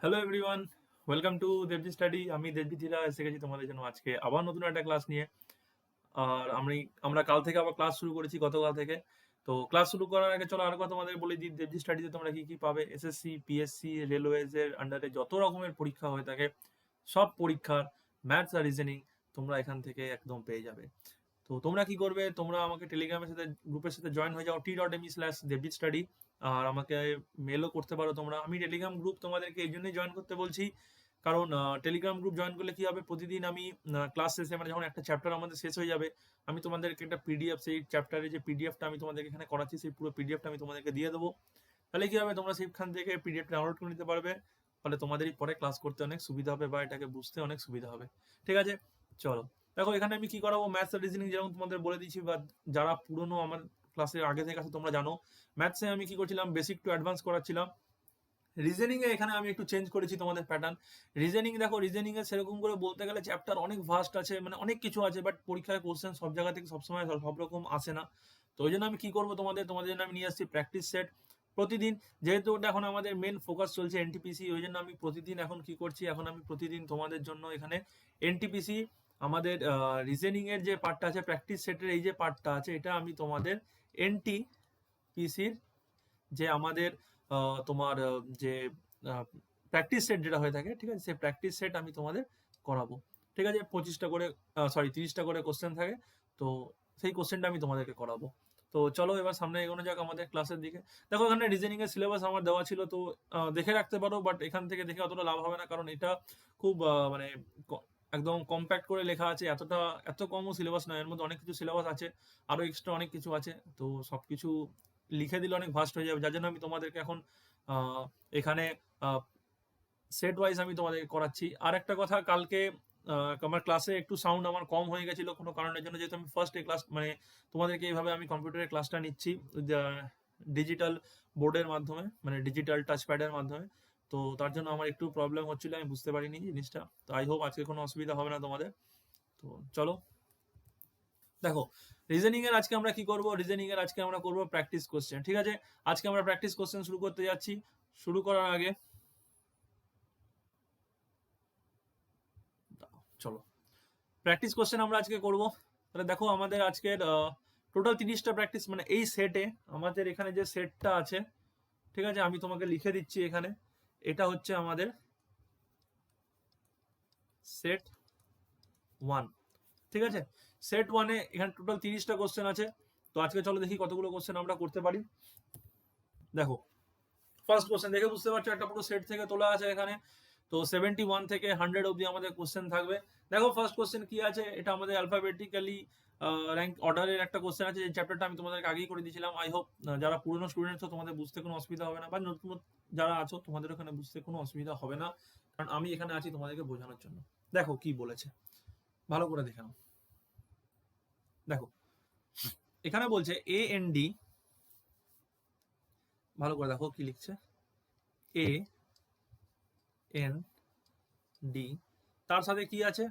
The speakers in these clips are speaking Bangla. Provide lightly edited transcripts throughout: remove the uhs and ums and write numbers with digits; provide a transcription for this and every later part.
Hello everyone, welcome to দেবজি study. আমি দেবজিৎ হিরা এসে গেছি তোমাদের জন্য আজকে আবার নতুন একটা ক্লাস নিয়ে। আর আমরা কাল থেকে আবার ক্লাস শুরু করেছি, গতকাল থেকে। তো ক্লাস শুরু করার আগে চলো আর কথা তোমাদের বলে দিই, দেবজি স্টাডিতে তোমরা কি কি পাবে। এসএসসি, পিএসসি, রেলওয়েজ এর আন্ডারে যত রকমের পরীক্ষা হয়ে থাকে সব পরীক্ষার ম্যাথস আর রিজনিং তোমরা এখান থেকে একদম পেয়ে যাবে। তো তোমরা কি করবে, তোমরা আমাকে টেলিগ্রামের সাথে গ্রুপের সাথে জয়েন হয়ে যাও t.me/devjit study। আর আমাকে মেলও করতে পারো তোমরা। আমি টেলিগ্রাম গ্রুপ তোমাদেরকে এই জন্যই জয়েন করতে বলছি, কারণ টেলিগ্রাম গ্রুপ জয়েন করলে কি হবে, প্রতিদিন আমি ক্লাস শেষে মানে যখন একটা চ্যাপ্টার আমাদের শেষ হয়ে যাবে, আমি তোমাদেরকে একটা পিডিএফ, সেই চ্যাপ্টারের যে পিডিএফটা আমি তোমাদেরকে এখানে করাচ্ছি সেই পুরো পিডিএফটা আমি তোমাদেরকে দিয়ে দেবো। তাহলে কি হবে, তোমরা সেইখান থেকে পিডিএফটা ডাউনলোড করে নিতে পারবে। ফলে তোমাদেরই পরে ক্লাস করতে অনেক সুবিধা হবে বা এটাকে বুঝতে অনেক সুবিধা হবে। ঠিক আছে, চলো। দেখো এখানে আমি কি করাবো, ম্যাথস আর রিজনিং যেরকম তোমাদের বলে দিচ্ছি, বা যারা পুরনো আমার ক্লাসের আগে থেকে আছে তোমরা জানো, ম্যাথসে আমি কি করছিলাম, বেসিক টু অ্যাডভান্স করাচ্ছিলাম। রিজনিং এ এখানে আমি একটু চেঞ্জ করেছি তোমাদের প্যাটার্ন। রিজনিং দেখো, রিজনিং এ সেরকম করে বলতে গেলে চ্যাপ্টার অনেক ভাস্ট আছে, মানে অনেক কিছু আছে, বাট পরীক্ষায় কোশ্চেন সব জায়গা থেকে সবসময় সব রকম আসে না। তো ওই জন্য আমি কি করবো, তোমাদের জন্য আমি নিয়ে আসছি প্র্যাকটিস সেট প্রতিদিন। যেহেতু ওটা এখন আমাদের মেন ফোকাস চলছে এনটিপিসি, ওই জন্য আমি প্রতিদিন এখন কি করছি, এখন আমি প্রতিদিন তোমাদের জন্য এখানে এনটিপিসি, আমাদের রিজনিং এর যে পার্টটা আছে, প্র্যাকটিস সেটের এই যে পার্টটা আছে, এটা আমি তোমাদের এনটিপিসির যে আমাদের তোমার যে প্র্যাকটিস সেট যেটা হয়ে থাকে, ঠিক আছে, সেই প্র্যাকটিস সেট আমি তোমাদের করাবো। ঠিক আছে, 25টা করে, সরি 30টা করে কোশ্চেন থাকে। তো সেই কোশ্চেনটা আমি তোমাদেরকে করাবো। তো চলো এবার সামনে এগোনো যাক আমাদের ক্লাসের দিকে। দেখো এখানে রিজনিং এর সিলেবাস আমার দেওয়া ছিল, তো দেখে রাখতে পারো, বাট এখান থেকে দেখে অতটা লাভ হবে না, কারণ এটা খুব মানে একদম কম্প্যাক্ট করে লেখা আছে। এত কমও সিলেবাস নয়, এর মধ্যে অনেক কিছু সিলেবাস আছে, আরো এক্সট্রা অনেক কিছু আছে। তো সবকিছু লিখে দিলে অনেক ভাস্ট হয়ে যাবে, যার জন্য আমি তোমাদেরকে এখন এখানে সেট ওয়াইজ আমি তোমাদেরকে করাচ্ছি। আর একটা কথা, কালকে আমার ক্লাসে একটু সাউন্ড আমার কম হয়ে গেছিল কোনো কারণের জন্য, যেহেতু আমি ফার্স্ট এই ক্লাস মানে তোমাদেরকে এইভাবে আমি কম্পিউটারের ক্লাসটা নিচ্ছি ডিজিটাল বোর্ডের মাধ্যমে, মানে ডিজিটাল টাচ প্যাডের মাধ্যমে। তো তার জন্য আমার একটু প্রবলেম হচ্ছিল, আমি বুঝতে পারিনি জিনিসটা। তো আই হোপ আজকে কোনো অসুবিধা হবে না তোমাদের। তো চলো দেখো, রিজনিং এর আজকে আমরা কি করব, রিজনিং এর আজকে আমরা করব প্র্যাকটিস কোশ্চেন। ঠিক আছে, আজকে আমরা প্র্যাকটিস কোশ্চেন শুরু করতে যাচ্ছি। শুরু করার আগে চলো, প্র্যাকটিস কোশ্চেন আমরা আজকে করব। তাহলে দেখো আমাদের আজকের টোটাল 30টা প্র্যাকটিস, মানে এই সেটে আমাদের এখানে যে সেটটা আছে, ঠিক আছে, আমি তোমাকে লিখে দিচ্ছি এখানে। এটা হচ্ছে আমাদের সেট 1। ঠিক আছে, সেট 1-এ এখানে টোটাল 30টা কোশ্চেন আছে। তো আজকে চলো দেখি কতগুলো কোশ্চেন আমরা করতে পারি। দেখো ফার্স্ট কোশ্চেন দেখে বুঝতে পারছো, একটা পুরো সেট থেকে তোলা আছে এখানে। তো 71 থেকে 100 অব্দি আমাদের কোশ্চেন থাকবে। দেখো ফার্স্ট কোশ্চেন কি আছে, এটা আমাদের অ্যালফাবেটিক্যালি র্যাঙ্ক অর্ডারের একটা কোশ্চেন আছে। যে চ্যাপ্টারটা আমি তোমাদেরকে আগেই করে দিয়েছিলাম। আই হোপ যারা পুরনো স্টুডেন্ট তো তোমাদের বুঝতে কোনো অসুবিধা হবে না, বা নতুন যারা আছো তোমাদের ওখানে বুঝতে কোনো অসুবিধা হবে না, কারণ আমি এখানে আছি তোমাদেরকে বোঝানোর জন্য। দেখো কি বলেছে, ভালো করে দেখে নাও। দেখো এখানে বলছে AND, ভালো করে দেখো কি লিখছে, AND, তার সাথে কি আছে,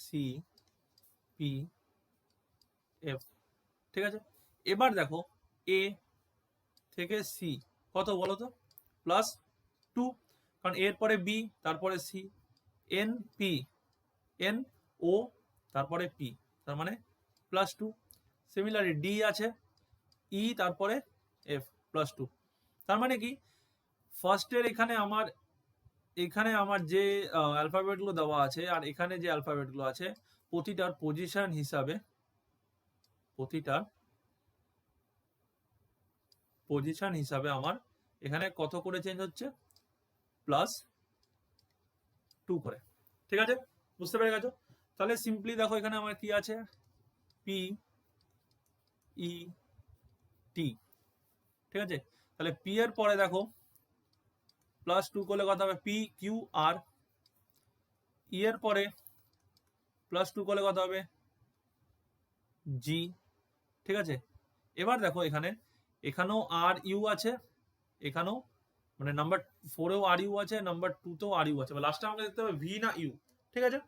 CPF। ঠিক আছে, এবার দেখো এ থেকে সি কত বলো তো, +2, কারণ এর পরে বি, তারপরে সি, NP, NO, তারপরে পি, তার মানে +2। সিমিলারলি ডি আছে, ই, তারপরে এফ, +2। তার মানে কি, ফার্স্টের এখানে আমার যে অ্যালফাবেটগুলো দেওয়া আছে, আর এখানে যে অ্যালফাবেটগুলো আছে, প্রতিটার পজিশন হিসাবে আমার এখানে কত করে চেঞ্জ হচ্ছে, +2 করে। ঠিক আছে, বুঝতে পেরে গেছো। তাহলে সিম্পলি দেখো এখানে আমার কি আছে, PET। ঠিক আছে, তাহলে পি এর পরে দেখো +2 করলে কত হবে, PQR। ই এর পরে +2 করলে কত হবে, জি। ঠিক আছে, এবার দেখো এখানেও RU আছে, এখানেও মানে নাম্বার 4-এও RU আছে, নাম্বার 2-তেও RU আছে, লাস্টে আমাকে দেখতে হবে ভি না ইউ। ঠিক আছে,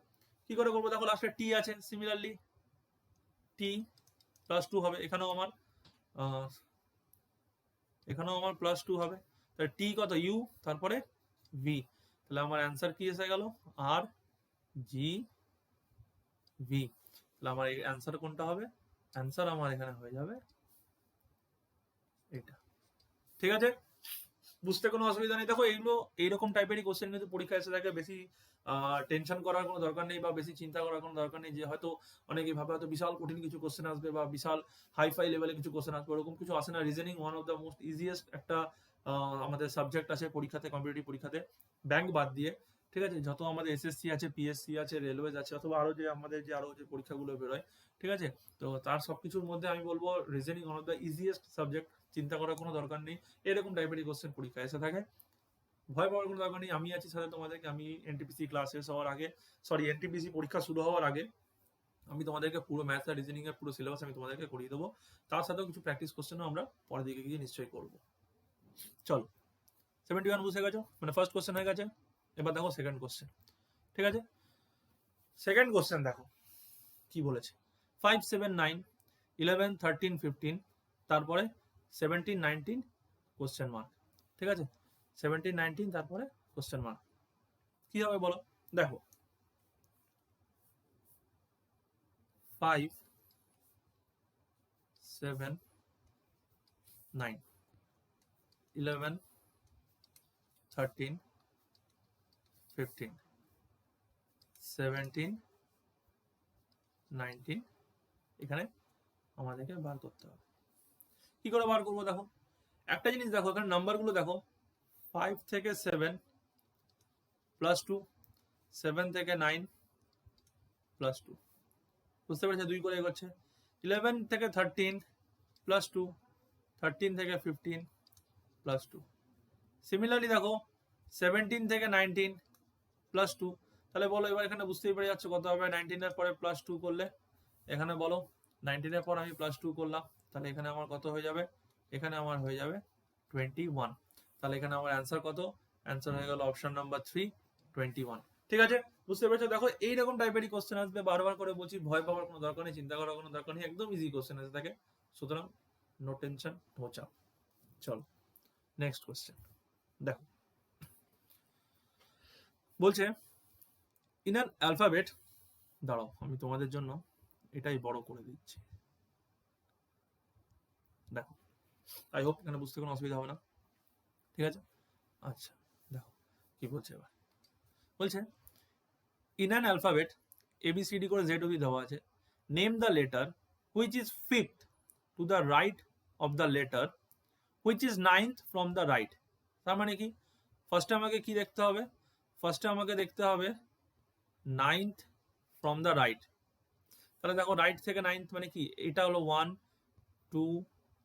কি করে করবো, দেখো লাস্টে টি আছে, সিমিলারলি টি +2 হবে। এখানেও আমার +2 হবে। তাহলে টি কত, ইউ, তারপরে ভি, তাহলে আমার অ্যান্সার কি এসে গেল আর জি ভি। তাহলে আমার এই অ্যান্সার কোনটা হবে? অ্যান্সার আমার এখানে হয়ে যাবে এটা। ঠিক আছে, বুঝতে কোনো অসুবিধা নেই। দেখো এইগুলো এইরকম টাইপেরই কোশ্চেন কিন্তু পরীক্ষা এসে থাকে, বেশি টেনশন করার কোনো দরকার নেই বা বেশি চিন্তা করার কোনো দরকার নেই যে হয়তো অনেকেই ভাবে হয়তো বিশাল কঠিন কিছু কোশ্চেন আসবে বা বিশাল হাইফাই লেভেলে কিছু কোশ্চেন আসবে, ওরকম কিছু আসে না। Reasoning one of the most easiest একটা আমাদের সাবজেক্ট আছে পরীক্ষাতে, কম্পিটিটিভ পরীক্ষাতে, ব্যাংক বাদ দিয়ে। ঠিক আছে, যত আমাদের এসএসসি আছে, পিএসসি আছে, রেলওয়েজ আছে, অথবা আরো যে আমাদের যে আরো যে পরীক্ষাগুলো বেরোয়, ঠিক আছে, তো তার সবকিছুর মধ্যে আমি বলবো reasoning one of the easiest subject, চিন্তা করার কোনো দরকার নেই। এরকম টাইপেরই কোশ্চেন পরীক্ষা এসে থাকে, ভয় পাওয়ার কোনো দরকার নেই। আমি আছি সাথে তোমাদেরকে, আমি এনটিপিসি ক্লাস শেষ হওয়ার আগে, সরি এনটিপিসি পরীক্ষা শুরু হওয়ার আগে আমি তোমাদেরকে পুরো ম্যাথ আর রিজনিং এর পুরো সিলেবাস আমি তোমাদেরকে করিয়ে দেবো। তার সাথেও কিছু প্র্যাকটিস কোশ্চেনও আমরা পরের দিকে গিয়ে নিশ্চয়ই করবো। চলো, 71 বুঝে গেছো, মানে ফার্স্ট কোশ্চেন হয়ে গেছে। এবার দেখো সেকেন্ড কোশ্চেন। ঠিক আছে, সেকেন্ড কোশ্চেন দেখো কি বলেছে। 5, 7, 9, 11, 13, 15, তারপরে 17, 19 কোশ্চেন মার্ক। ঠিক আছে, 17, 19 তারপরে কোশ্চেন মার্ক। কি হবে বলো? দেখো 5, 7, 9, 11, 13, 15, 17, 19 এখানে আমাদেরকে বার করতে হবে। কি করে বার করবো? দেখো একটা জিনিস দেখো, এখানে নাম্বারগুলো দেখো, 5 থেকে 7 প্লাস 2, 7 থেকে 9 প্লাস 2, বুঝতে পারছো? 2 করে এগোচ্ছে। 11 থেকে 13 প্লাস 2, 13 থেকে 15 প্লাস 2। সিমিলারলি দেখো 17 থেকে 19 প্লাস 2, তাহলে বলো এবার এখানে বুঝতেই পেরে যাচ্ছে কত হবে। 19 এর পরে প্লাস 2 করলে এখানে বলো 19 এর পর আমি প্লাস 2 করলাম, তাহলে এখানে আমার কত হয়ে যাবে? এখানে আমার হয়ে যাবে 21। তাহলে এখানে আমার অ্যান্সার কত? অ্যান্সার হয়ে গেল অপশন নাম্বার 3, 21। ঠিক আছে, বুঝতে পেরেছো? দেখো এইরকম টাইপেরই কোশ্চেন আসবে, বারবার করে বলছি, ভয় পাওয়ার কোনো দরকার নেই, চিন্তা করার কোনো দরকার নেই, একদম ইজি কোশ্চেন এসে থাকে, সুতরাং নো টেনশন, নো চাপ। চলো নেক্সট কোশ্চেন দেখো, বলছে ইন অ্যান অ্যালফাবেট, দাঁড়াও আমি তোমাদের জন্য এটাই বড় করে দিচ্ছি, দেখো আই হোপ এখানে বুঝতে কোনো অসুবিধা হবে না। ঠিক আছে, আচ্ছা দেখো কি বলছে এবার। বলছে ইন অ্যান অ্যালফাবেট, ABCD করে Z অবধি দেওয়া আছে, name the letter which is fifth two the right of the letter which is ninth from the right. তার মানে কি? ফার্স্টে আমাকে কি দেখতে হবে? ফার্স্টে আমাকে দেখতে হবে নাইনথ ফ্রম দ্য রাইট। তাহলে দেখো রাইট থেকে নাইনথ মানে কি? এটা হলো 1, 2,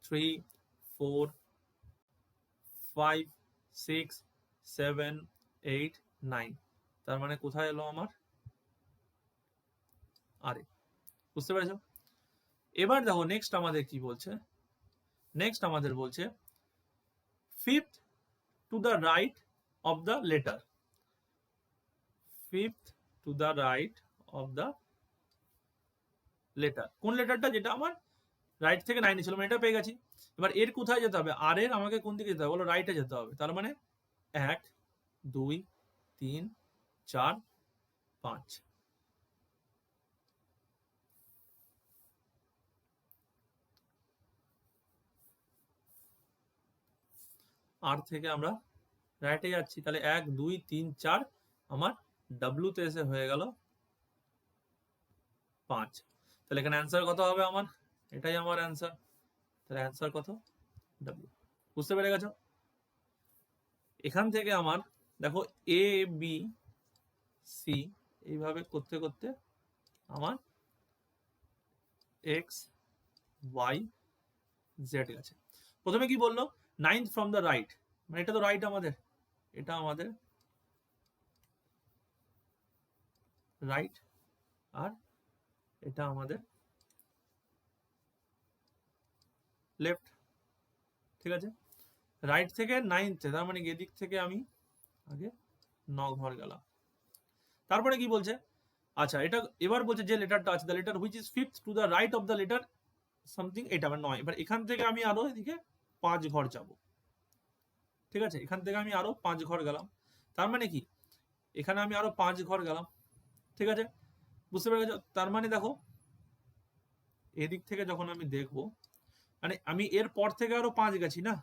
3, 4, 5, 6, 7, 8, 9। তার মানে কোথায় এলো আমার? আরে, বুঝতে পেরেছো? এবার দেখো নেক্সট আমাদের কি বলছে। নেক্সট আমাদের বলছে fifth two the right of the letter, fifth two the right of the letter. কোন লেটারটা? যেটা আমার রাইট থেকে 9 ছিল, মানে এটা পেয়ে গেছি। এবার এর কোথায় যেতে হবে? আর এর আমাকে কোন দিকে যেতে হবে বলো? রাইটে যেতে হবে। তার মানে 1, 2, 3, 4, 5। আর থেকে আমরা রাইটে যাচ্ছি, তাহলে 1, 2, 3, 4 আমার ডাব্লু তে এসে হয়ে গেল 5। তাহলে এখানে অ্যান্সার কত হবে আমার? এটাই আমার অ্যান্সার। তাহলে অ্যান্সার কত? ডাব্লু। বুঝতে পেরে গেছো? এখান থেকে আমার দেখো এ বি সি এইভাবে করতে করতে আমার এক্স ওয়াই জেড গেছে। প্রথমে কি বললো? নাইনথ ফ্রম দ্য রাইট, মানে এটা তো রাইট আমাদের, এটা আমাদের রাইট, আর এটা আমাদের লেফট। ঠিক আছে, রাইট থেকে নাইনথে, তার মানে এদিক থেকে আমি আগে 9 ঘর গেলাম। তারপরে কি বলছে? আচ্ছা এটা এবার বলছে যে লেটারটা আছে, the letter which is fifth two the right of the letter something, এটা আমার 9। এবার এখান থেকে আমি আরো এদিকে 5 ঘর যাব। ঠিক আছে, এখান থেকে আমি আরো 5 ঘর গেলাম। তার মানে কি এখানে আমি আরো 5 ঘর গেলাম, ঠিক আছে, বুঝতে পেরে গেছো? তার মানে দেখো এদিক থেকে যখন আমি দেখব, মানে আমি এর পর থেকে আরো 5 গেছি না,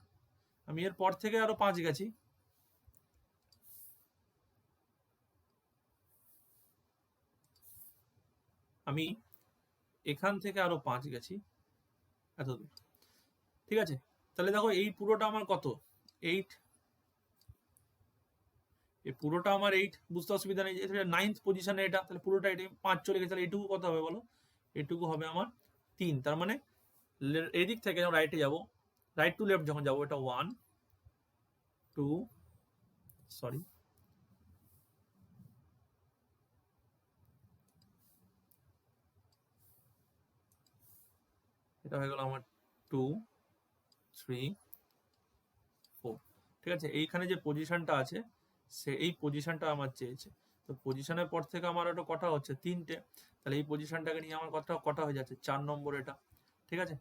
আমি এর পর থেকে আরো 5 গেছি, আমি এখান থেকে আরো 5 গেছি এতদূর, ঠিক আছে। তাহলে দেখো এই পুরোটা আমার কত, 8, এই পুরোটা আমার 8, বুঝতে অসুবিধা নেই, এটা 9th পজিশনে, এটা তাহলে পুরোটা এটা 5 চলে গেছে, তাহলে এইটুকু কত হবে বলো, এইটুকু হবে আমার 3। তার মানে এদিক থেকে যখন রাইটে যাব, রাইট টু লেফট যখন যাব, এটা 1 2 সরি এটা হয়ে গেল আমার 2 3 4, ঠিক আছে। এইখানে যে পজিশনটা আছে সে এই পজিশনটা আমার চেয়েছে, তো পজিশনের পর থেকে আমার ওটা কটা হচ্ছে 3টে, তাহলে এই পজিশনটাকে নিয়ে আমার কটা কটা হয়ে যাচ্ছে 4 নম্বর এটা, ঠিক আছে,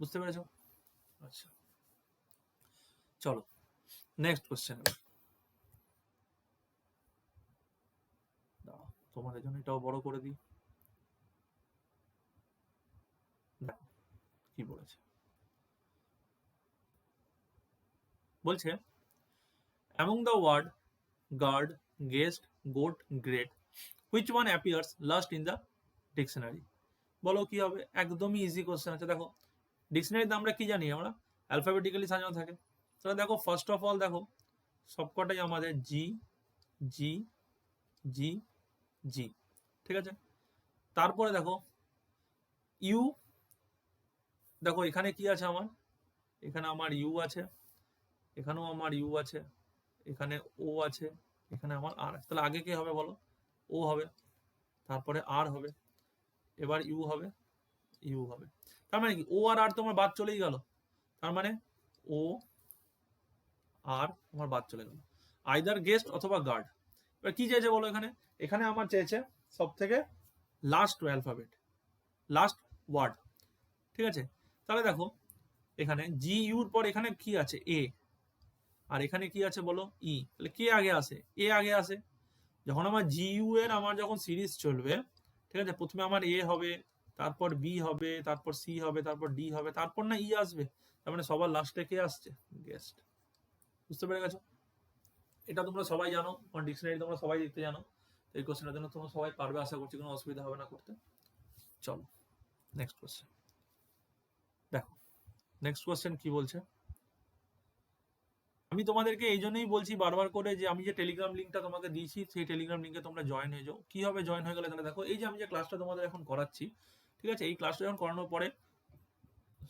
বুঝতে পেরেছো? আচ্ছা চলো নেক্সট কোশ্চেন, তোমাদের জন্য এটাও বড় করে দিই, দেখো কি বলেছে, বলছে among the word guard, guest, goat, great, which one appears last in the dictionary? বলো কি হবে, একদমই ইজি কোশ্চেন আছে। দেখো ডিকশনারিতে আমরা কি জানি, আমরা অ্যালফাবেটিক্যালি সাজানো থাকে, তাহলে দেখো ফার্স্ট অফ অল দেখো সবকটাই আমাদের জি জি জি জি, ঠিক আছে। তারপরে দেখো ইউ, দেখো এখানে কি আছে আমার, এখানে আমার ইউ আছে, এখানেও আমার ইউ আছে, এখানে ও আছে, এখানে আমার আর আছে, তাহলে আগে কি হবে বলো, ও হবে, তারপরে আর হবে, এবার ইউ হবে, ইউ হবে। তার মানে কি ও আর তোমার বাদ চলেই গেল, তার মানে ও আর তোমার বাদ চলে গেল, আইদার গেস্ট অথবা গার্ড। এবার কি চেয়েছে বলো, এখানে এখানে আমার চেয়েছে সব থেকে লাস্ট অ্যালফাবেট, লাস্ট ওয়ার্ড, ঠিক আছে। তাহলে দেখো এখানে জি ইউর পর এখানে কি আছে এ, আর এখানে কি আছে বলো ই, তাহলে কে আগে আসে, এ আগে আসে। যখন আমার জি ইউ এর আমার যখন সিরিজ চলবে, ঠিক আছে, প্রথমে আমার এ হবে, তারপর বি হবে, তারপর সি হবে, তারপর ডি হবে, তারপর না ই আসবে, তার মানে সবার লাস্টে কে আসছে, গেস্ট, বুঝতে পেরে গেছো? এটা তোমরা সবাই জানো, ডিকশনারি তোমরা সবাই দেখতে জানো, এই কোশ্চেনের জন্য তোমরা সবাই পারবে, আশা করছি কোনো অসুবিধা হবে না করতে। চলো নেক্সট কোশ্চেন, দেখো নেক্সট কোশ্চেন কি বলছে, আমি তোমাদেরকে এই জন্যই বলছি বারবার করে যে আমি যে টেলিগ্রাম লিঙ্কটা তোমাকে দিয়েছি সেই টেলিগ্রাম লিঙ্কে তোমরা জয়েন হয়ে যাও। কি হবে জয়েন হয়ে গেলে, তাহলে দেখো এই যে আমি যে ক্লাসটা তোমাদের এখন করাচ্ছি, ঠিক আছে, এই ক্লাসটা যখন করানোর পরে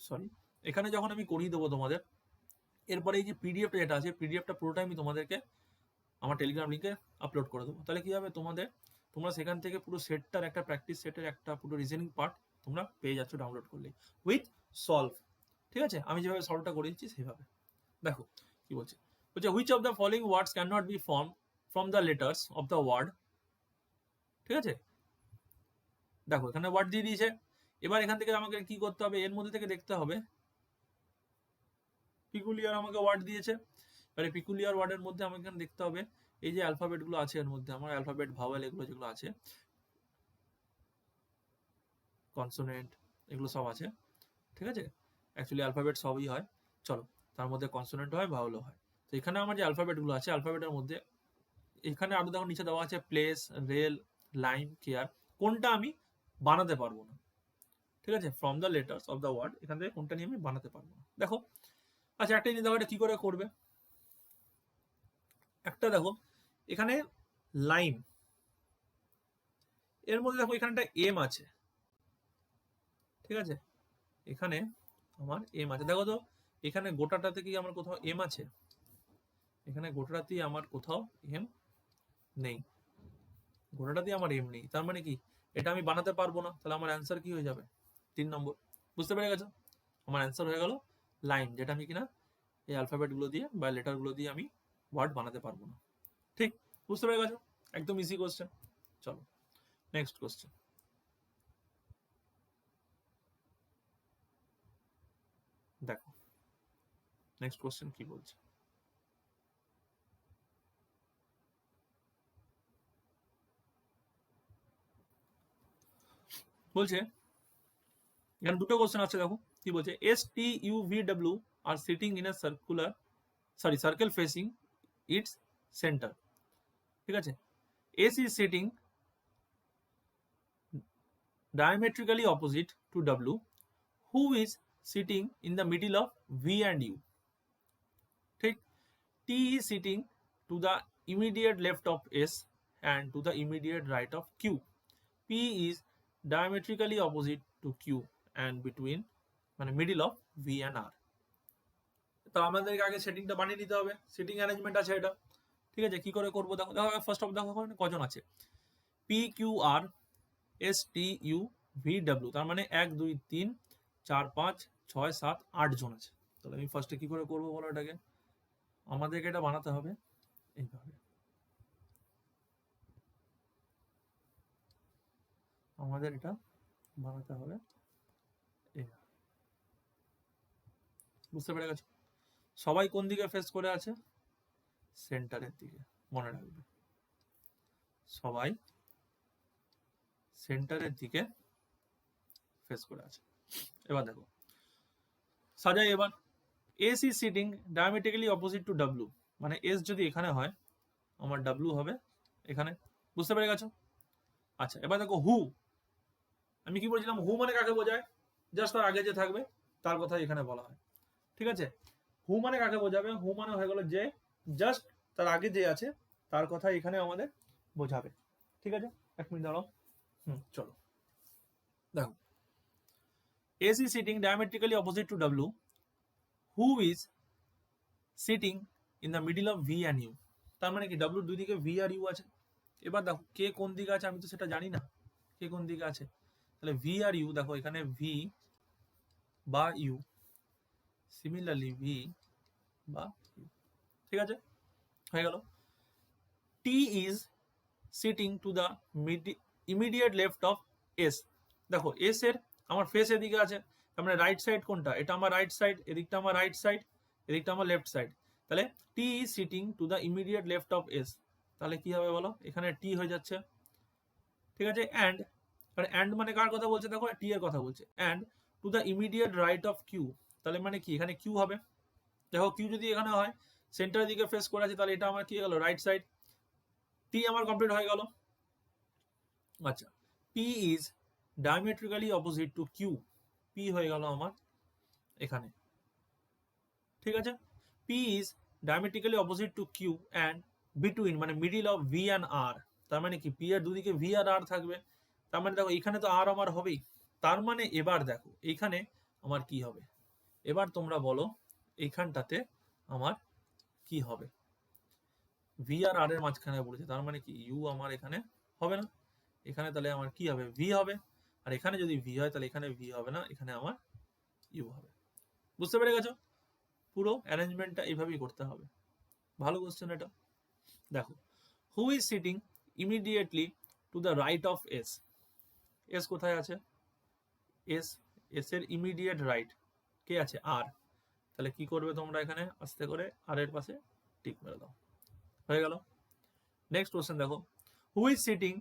সরি এখানে যখন আমি করিয়ে দেবো তোমাদের, এরপরে এই যে পিডিএফটা যেটা আছে পিডিএফটা পুরোটাই আমি তোমাদেরকে আমার টেলিগ্রাম লিঙ্কে আপলোড করে দেবো। তাহলে কি হবে তোমাদের, তোমরা সেখান থেকে পুরো সেটটার একটা প্র্যাকটিস সেটের একটা পুরো রিজনিং পার্ট তোমরা পেয়ে যাচ্ছ ডাউনলোড করলে উইথ সলভ, ঠিক আছে, আমি যেভাবে সলভটা করে দিচ্ছি সেইভাবে। দেখো কি বলছে, বলছে which of the following words can not be form from the letters of the word, ঠিক আছে। দেখো এখানে ওয়ার্ড দিয়ে দিয়েছে, এবার এখান থেকে আমাকে কি করতে হবে, এর মধ্যে থেকে দেখতে হবে পিকুলিয়ার আমাকে ওয়ার্ড দিয়েছে, এবারে পিকুলিয়ার ওয়ার্ডের মধ্যে আমাকে এখানে দেখতে হবে এই যে অ্যালফাবেট গুলো আছে এর মধ্যে, আমার অ্যালফাবেট ভাওয়েল এগুলো যেগুলো আছে, কনসোনেন্ট এগুলো সব আছে, ঠিক আছে, অ্যাকচুয়ালি অ্যালফাবেট সবই হয়, চলো তার মধ্যে কনসোনেন্ট হয় ভাওয়েলও হয়। তো এখানে আমার যে অ্যালফাবেট গুলো আছে অ্যালফাবেটের মধ্যে এখানে আরো দেখো নিচে দেওয়া আছে প্লেস, রেল, লাইম, কেয়ার, কোনটা আমি বানাতে পারবো না, ঠিক আছে, from the letters of the word, এখান থেকে কোনটা নিয়ে আমি বানাতে পারবো না। দেখো আচ্ছা একটা জিনিস দেখো এটা কি করে করবে, একটা দেখো এখানে লাইম, এর মধ্যে দেখো এখানটা এম আছে, ঠিক আছে, এখানে আমার এম আছে, দেখো তো এখানে গোটাটাতে কি আমার কোথাও এম আছে, এখানে গোটাটাতেই আমার কোথাও এম নেই, গোটাটাতেই আমার এম নেই, তার মানে কি এটা আমি বানাতে পারবো না, তাহলে আমার অ্যান্সার কি হয়ে যাবে 3 নম্বর, বুঝতে পেরে গেছো? আমার অ্যান্সার হয়ে গেল লাইন, যেটা আমি কিনা এই অ্যালফাবেট গুলো দিয়ে বা লেটার গুলো দিয়ে আমি ওয়ার্ড বানাতে পারবো না, ঠিক, বুঝতে পেরে গেছো? একদম ইজি কোশ্চেন। চলো নেক্সট কোশ্চেন, দেখো নেক্সট কোশ্চেন কি বলছে, বলছে এখানে দুটো কোশ্চেন আছে, দেখো কি বলছে। S T U V W are sitting in a circle facing its centre. ঠিক আছে, S is sitting diametrically opposite to W, who is sitting in the middle of V and U. ঠিক, T is sitting to the immediate left of S and to the immediate right of Q. P is diametrically opposite to Q and between মানে middle of V and R. তো আমাদেরকে আগে সেটিংটা বানিয়ে নিতে হবে, সেটিং অ্যারেঞ্জমেন্ট আছে এটা। ঠিক আছে, কি করে করবো দেখো, দেখো ফার্স্ট অফ দেখো কজন আছে, P Q R S T U V W, তার মানে 1 2 3 4 5 6 7 8 জন আছে। তাহলে আমি ফার্স্টে কি করে করবো বলো এটাকে, আমাদেরকে এটা বানাতে হবে এইভাবে, আমাদের এটা বানাতে হবে এইভাবে। বুঝতে পেরে গেছো? সবাই কোন দিকে ফেস করে আছে, সেন্টারের দিকে, মনে রাখবে সবাই সেন্টারের দিকে ফেস করে আছে। এবার দেখো সাজাই, এবার S is sitting diametrically opposite to W, মানে এস যদি এখানে হয় আমার ডাব্লিউ হবে এখানে। বুঝতে পেরে গেছো? আচ্ছা, এবার দেখো হু, আমি কি বলছিলাম, হু মানে কাকে বোঝায়, জাস্ট তার আগে যে থাকবে তার কথা এখানে বলা হয়। ঠিক আছে, হু মানে কাকে বোঝাবে, হু মানে হয়ে গেল যে জাস্ট তার আগে যে আছে তার কথা এখানে আমাদের বোঝাবে। ঠিক আছে, 1 মিনিট দাঁড়াও। চলো দেখো, S is sitting diametrically opposite to W, who is sitting in the middle of V and U. তার মানে কি ডাব্লিউর দুই দিকে ভি আর ইউ আছে। এবার দেখো কে কোন দিকে আছে, আমি তো সেটা জানি না কে কোন দিকে আছে। তাহলে ভি আর ইউ, দেখো এখানে ভি বা ইউ, সিমিলারলি ভি বা ইউ। ঠিক আছে, হয়ে গেল। T is sitting to the immediate left of S. দেখো এস এর আমার ফেস এদিকে আছে, তার মানে রাইট সাইড কোনটা, এটা আমার রাইট সাইড, এদিকটা আমার রাইট সাইড, এদিকটা আমার লেফট সাইড। তাহলে T is sitting to the immediate left of S, তাহলে কি হবে বলো, এখানে টি হয়ে যাচ্ছে। ঠিক আছে, অ্যান্ড মানে কার কথা বলছে, দেখো টি এর কথা বলছে। And to the immediate right of Q, তাহলে মানে কি এখানে কিউ হবে। দেখো কিউ যদি এখানে হয় সেন্টারের দিকে ফেস করে আছে, তাহলে এটা আমার কি গেল, রাইট সাইড। টি আমার কমপ্লিট হয়ে গেল। আচ্ছা, P is diametrically opposite to Q, P হয়ে গেল আমার এখানে। ঠিক আছে, P is diametrically opposite to Q and between মানে middle of V and R. তার মানে কি পি এর দুদিকে ভি আর আর থাকবে, তার মানে দেখো এখানে তো আর আমার হবেই। তার মানে এবার দেখো এইখানে আমার কি হবে, এবার তোমরা বলো এইখানটাতে আমার কি হবে, ভি আর আর এর মাঝখানে পড়েছে, তার মানে কি ইউ আমার এখানে হবে না, এখানে তাহলে আমার কি হবে, ভি হবে। আর এখানে যদি ভি হয় তাহলে এখানে ভি হবে না, এখানে আমার ইউ হবে। বুঝতে পেরে গেছো? পুরো অ্যারেঞ্জমেন্টটা এইভাবেই করতে হবে। ভালো কোশ্চেন এটা। দেখো, who is sitting immediately to the right of S, S কোথায় আছে, এস, এস এর ইমিডিয়েট রাইট কে আছে, আর। তাহলে কি করবে তোমরা, এখানে আস্তে করে আর এর পাশে টিক মেরে দাও, হয়ে গেল। নেক্সট কোশ্চেন দেখো, who is sitting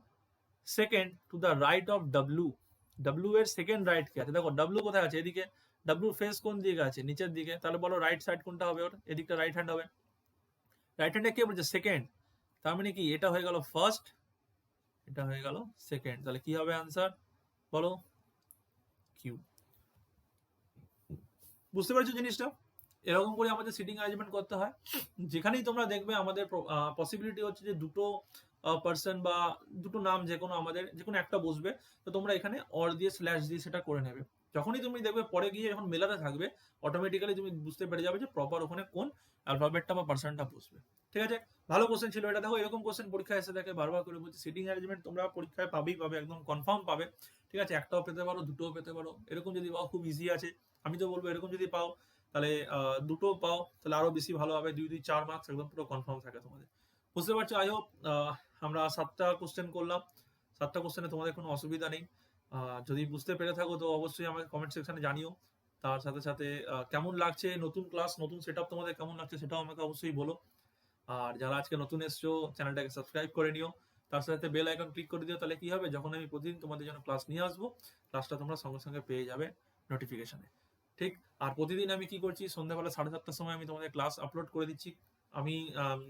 second to the right of W, W এর সেকেন্ড রাইট কে আছে, দেখো ডাব্লিউ কোথায় আছে, এদিকে, ডাব্লিউ ফেস কোন দিকে আছে, নিচের দিকে, তাহলে বলো রাইট সাইড কোনটা হবে ওর, এদিকটা রাইট হ্যান্ড হবে। রাইট হ্যান্ডে কে বলছে, সেকেন্ড, তার মানে কি এটা হয়ে গেল ফার্স্ট, এটা হয়ে গেল সেকেন্ড, তাহলে কি হবে আনসার বলো, কিউ। বুঝতে পারছো জিনিসটা? এরকম করে আমাদের সিটিং অ্যারেঞ্জমেন্ট করতে হয়। যেখানেই তোমরা দেখবে আমাদের পসিবিলিটি হচ্ছে যে দুটো পার্সন বা দুটো নাম যে কোনো আমাদের যে কোনো একটা বসবে, তো তোমরা এখানে অর দিয়ে স্ল্যাশ দিয়ে সেটা করে নেবে। যখনই তুমি দেখবে পরে গিয়ে যখন মেলাতে থাকবে অটোমেটিক্যালি তুমি বুঝতে পেরে যাবে যে প্রপার ওখানে কোন অ্যালফাবেটটা বা পার্সনটা বসবে। ঠিক আছে, ভালো কোশ্চেন ছিল এটা। দেখো এরকম কোশ্চেন পরীক্ষায় এসে দেখে, বারবার করে বলছি সিটিং অ্যারেঞ্জমেন্ট তোমরা পরীক্ষায় পাবেই পাবে, একদম কনফার্ম পাবে। ঠিক আছে, একটাও পেতে পারো, দুটোও পেতে পারো, এরকম যদি পাও খুব ইজি আছে। আমি তো বলবো এরকম যদি পাও তাহলে দুটো পাও তাহলে আরো বেশি ভালো হবে, 2 2 4 মার্কস একদম পুরো কনফার্ম থাকে তোমাদের। বুঝতে পারছো? আই হোপ আমরা 7টা কোশ্চেন করলাম, 7টা কোশ্চেনে তোমাদের কোনো অসুবিধা নেই। যদি বুঝতে পেরে থাকো তো অবশ্যই আমাকে কমেন্ট সেকশনে জানিও। তার সাথে সাথে কেমন লাগছে নতুন ক্লাস, নতুন সেটআপ তোমাদের কেমন লাগছে সেটাও আমাকে অবশ্যই বলো। আর যারা আজকে নতুন এসছো চ্যানেলটাকে সাবস্ক্রাইব করে নিও। তার সাথে বেল আইকন ক্লিক করে দিও, তাহলে কি হবে, যখন আমি প্রতিদিন তোমাদের জন্য ক্লাস নিয়ে আসবো, ক্লাসটা তোমরা সঙ্গে সঙ্গে পেয়ে যাবে নোটিফিকেশনে। ঠিক, আর প্রতিদিন আমি কি করছি, সন্ধ্যাবেলা 7:30টার সময় আমি তোমাদের ক্লাস আপলোড করে দিচ্ছি। আমি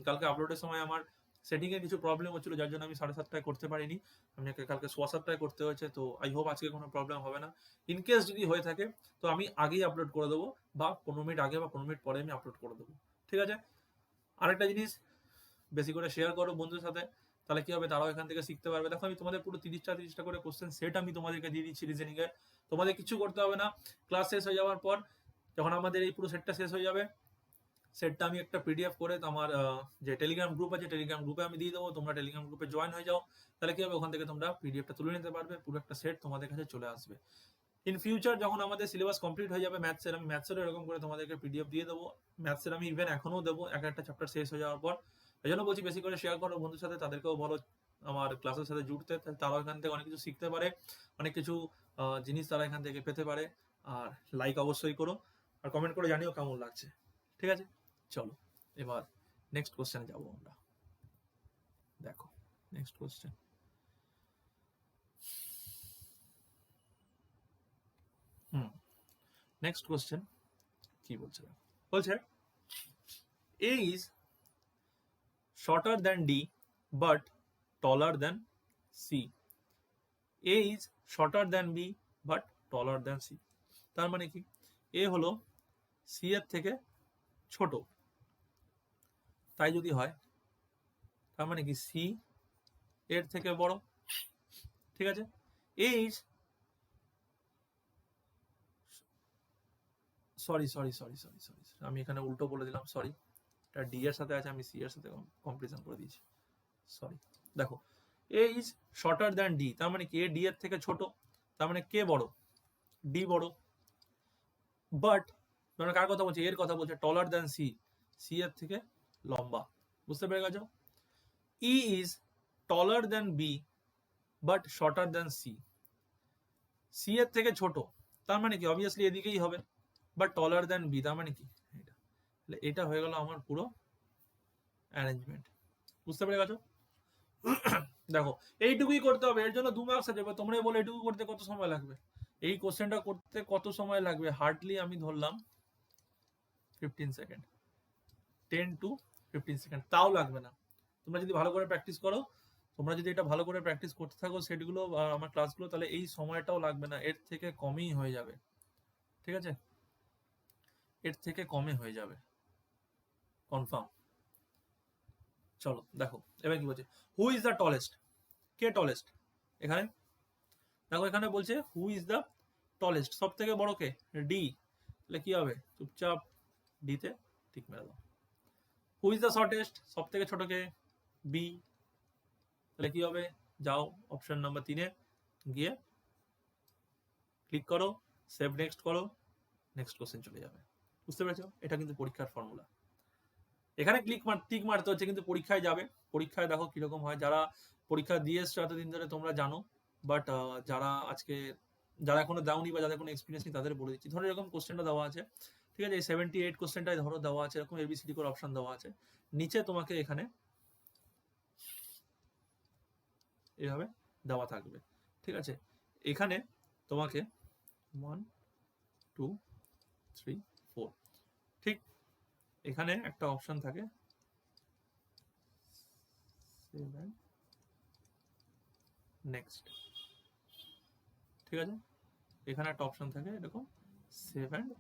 কালকে আপলোডের সময় আমার সেটিংয়ে কিছু প্রবলেম হচ্ছিল, যার জন্য আমি 7:30টায় করতে পারিনি, আমাকে কালকে 7:15টায় করতে হয়েছে। তো আই হোপ আজকে কোনো প্রবলেম হবে না। ইনকেস যদি হয়ে থাকে তো আমি আগেই আপলোড করে দেবো, বা 15 মিনিট আগে বা 15 মিনিট পরে আমি আপলোড করে দেবো। ঠিক আছে, আরেকটা জিনিস, বেশি করে শেয়ার করো বন্ধুদের সাথে, তাহলে কি হবে, তারাও এখান থেকে শিখতে পারবে। দেখো আমি তোমাদের পুরো 30টা করে কোশ্চেন সেট আমি তোমাদেরকে দিয়ে দিচ্ছি রিজনিং এর, তোমাদের কিছু করতে হবে না। ক্লাস শেষ হয়ে যাওয়ার পর, যখন আমাদের এই পুরো সেটটা শেষ হয়ে যাবে, সেটটা আমি একটা পিডিএফ করে আমার যে টেলিগ্রাম গ্রুপ আছে, টেলিগ্রাম গ্রুপে আমি দিয়ে দেবো, তোমরা টেলিগ্রাম গ্রুপে জয়েন হয়ে যাও। তাহলে কি হবে, ওখান থেকে তোমরা পিডিএফটা তুলে নিতে পারবে, পুরো একটা সেট তোমাদের কাছে চলে আসবে। ইন ফিউচার যখন আমাদের সিলেবাস কমপ্লিট হয়ে যাবে ম্যাথসের, আমি ম্যাথসের এরকম করে তোমাদেরকে পিডিএফ দিয়ে দেবো। ম্যাথসের আমি ইভেন এখনো দেবো, একটা চ্যাপ্টার শেষ হয়ে যাওয়ার পর। এই জন্য বলছি বেশি করে শেয়ার করো বন্ধুর সাথে, তাদেরকেও বলো আমার ক্লাসের সাথে জুড়তে, তারাও এখান থেকে অনেক কিছু শিখতে পারে, অনেক কিছু জিনিস তারা এখান থেকে পেতে পারে। আর লাইক অবশ্যই করো, আর কমেন্ট করে জানিও কেমন লাগছে। ঠিক আছে, চলো এবার নেক্সট কোশ্চেনে যাবো আমরা। দেখো নেক্সট কোশ্চেন, নেক্সট কোশ্চেন কি বলছে, বলছে A is shorter than D but taller than C. A is shorter than B but taller than C. তার মানে কি, A হলো C এর থেকে ছোট, তাই যদি হয় তার মানে কি C এর থেকে বড়। ঠিক আছে, A is sorry sorry sorry sorry sorry আমি এখানে উল্টো বলে দিলাম, সরি, এটা ডি এর সাথে আছে, আমি সি এর সাথে কম্পারিজন করে দিয়েছি, সরি। দেখো এ ইজ শর্টার দ্যান ডি, তার মানে কি এ ডি এর থেকে ছোট, তার মানে কে বড়, ডি বড়। বাট মানে কার কথা বলছে, এর কথা বলছে, টলার দ্যান সি, সি এর থেকে লম্বা। বুঝতে পেরে গেছো, E is taller than B but shorter than C, C এর থেকে ছোট, তার মানে কি অবভিয়াসলি এদিকেই হবে, বাট টলার দ্যান বি, তার মানে কি এটা, এটা হয়ে গেল আমার পুরো অ্যারেঞ্জমেন্ট। বুঝতে পেরে গেছো, দেখো এইটুকুই করতে হবে, এর জন্য 2 মার্কস আছে। এবার তোমরাই বলো এইটুকু করতে কত সময় লাগবে, এই কোশ্চেনটা করতে কত সময় লাগবে। হার্ডলি আমি ধরলাম 15 সেকেন্ড, 10 to 15 সেকেন্ড, তাও লাগবে না। তোমরা যদি ভালো করে প্র্যাকটিস করো, তোমরা যদি এটা ভালো করে প্র্যাকটিস করতে থাকো সেটগুলো আমার ক্লাসগুলো, তাহলে এই সময়টাও লাগবে না, এর থেকে কমই হয়ে যাবে। ঠিক আছে, এর থেকে কমে হয়ে যাবে কনফার্ম। চলো দেখো এবার কি বলছে, who is the tallest, K tallest, এখানে দেখো এখানে বলছে হু ইজ দ্য টলেস্ট, সব থেকে বড় কে, ডি, তাহলে কি হবে, চুপচাপ ডিতে ঠিক মেরে দাও। হু ইজ দ্য শর্টেস্ট, সব থেকে ছোট কে, বি, তাহলে কি হবে, যাও অপশন নাম্বার 3-এ গিয়ে ক্লিক করো, সেভ নেক্সট করো, নেক্সট কোশ্চেন চলে যাবে। বুঝতে পেরেছো, এটা কিন্তু পরীক্ষার ফর্মুলা। এখানে টিক মারতে হচ্ছে, কিন্তু পরীক্ষায় যাবে, পরীক্ষায় দেখো কিরকম হয়। যারা পরীক্ষা দিয়ে এসছো এতদিন ধরে তোমরা জানো, বাট যারা আজকে, যারা এখনো দাওনি বা যাদের কোনো এক্সপিরিয়েন্স নেই তাদের বলে দিচ্ছি। ধরো এরকম কোশ্চেনটা দেওয়া আছে, ঠিক আছে, এই 78 কোশ্চেনটাই ধরো দেওয়া আছে, এরকম এবিসিডি করে অপশন দেওয়া আছে, নিচে তোমাকে এখানে এভাবে দেওয়া থাকবে। ঠিক আছে, এখানে তোমাকে 1 2 3 4, ঠিক এখানে একটা অপশন থাকে নেক্সট। ঠিক আছে, এখানে একটা অপশন থাকে এরকম সেভ এন্ড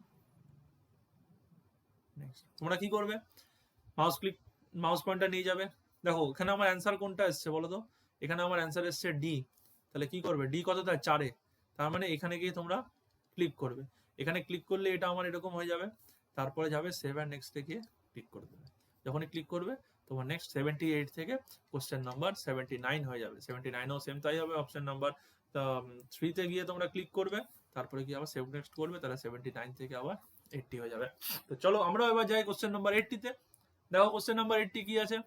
নেক্সট। তোমরা কি করবে, মাউস পয়েন্টার নিয়ে যাবে, দেখো এখানে আমার অ্যান্সার কোনটা এসছে বলো তো, এখানে আমার অ্যান্সার এসছে ডি, তাহলে কি করবে, ডি কত দেয়, 4-এ, তার মানে এখানে গিয়ে তোমরা ক্লিক করবে, এখানে ক্লিক করলে এটা আমার এরকম হয়ে যাবে, তারপরে যাবে সেভ এন্ড নেক্সটে গিয়ে ক্লিক করে দেবে। যখনই ক্লিক করবে তোমার নেক্সট 78 থেকে কোশ্চেন নাম্বার 79 হয়ে যাবে, 79ও সেম তাই হবে, অপশন নাম্বার 3-তে গিয়ে তোমরা ক্লিক করবে, তারপরে কি আবার সেভ নেক্সট করবে, তাহলে 79 থেকে আবার 80 হয়ে যাবে। তো চলো আমরা এবার যাই কোশ্চেন নাম্বার 80-তে। দেখো কোশ্চেন নাম্বার 80 কি আছে।